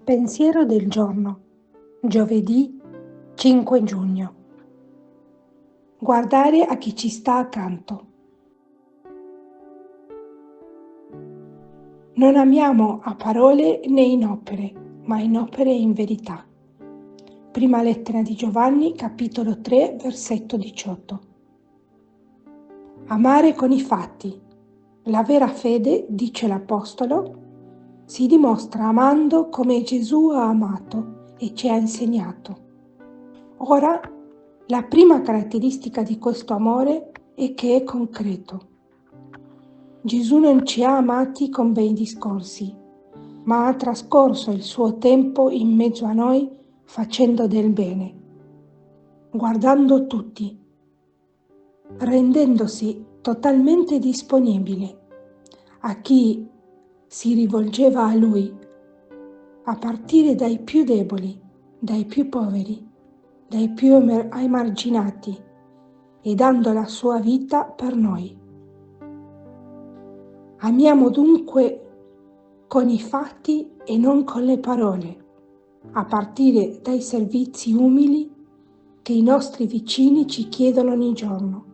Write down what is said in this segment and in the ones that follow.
Pensiero del giorno, giovedì 5 giugno. Guardare a chi ci sta accanto. Non amiamo a parole né in opere, ma in opere e in verità. Prima lettera di Giovanni, capitolo 3, versetto 18. Amare con i fatti. La vera fede, dice l'Apostolo, si dimostra amando come Gesù ha amato e ci ha insegnato. Ora, la prima caratteristica di questo amore è che è concreto. Gesù non ci ha amati con bei discorsi, ma ha trascorso il suo tempo in mezzo a noi facendo del bene, guardando tutti, rendendosi totalmente disponibile a chi si rivolgeva a Lui, a partire dai più deboli, dai più poveri, dai più emarginati e dando la sua vita per noi. Amiamo dunque con i fatti e non con le parole, a partire dai servizi umili che i nostri vicini ci chiedono ogni giorno.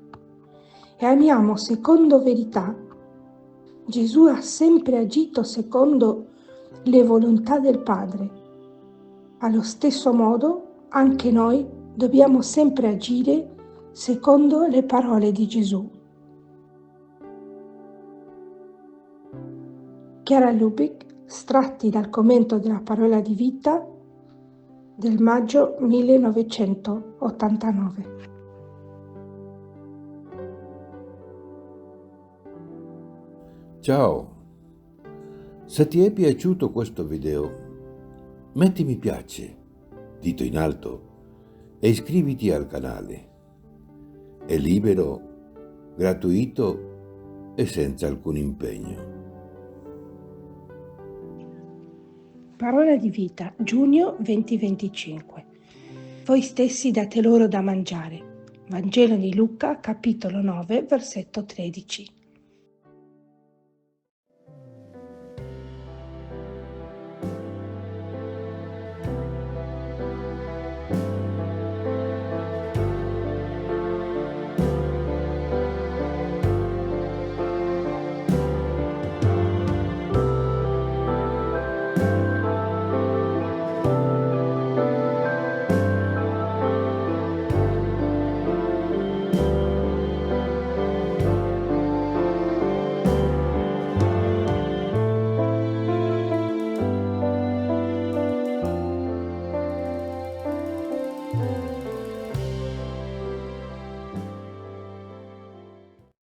E amiamo secondo verità. Gesù ha sempre agito secondo le volontà del Padre. Allo stesso modo, anche noi dobbiamo sempre agire secondo le parole di Gesù. Chiara Lubich, stratti dal commento della Parola di Vita del maggio 1989. Ciao, se ti è piaciuto questo video, metti mi piace, dito in alto, e iscriviti al canale. È libero, gratuito e senza alcun impegno. Parola di Vita, giugno 2025. Voi stessi date loro da mangiare. Vangelo di Luca, capitolo 9, versetto 13.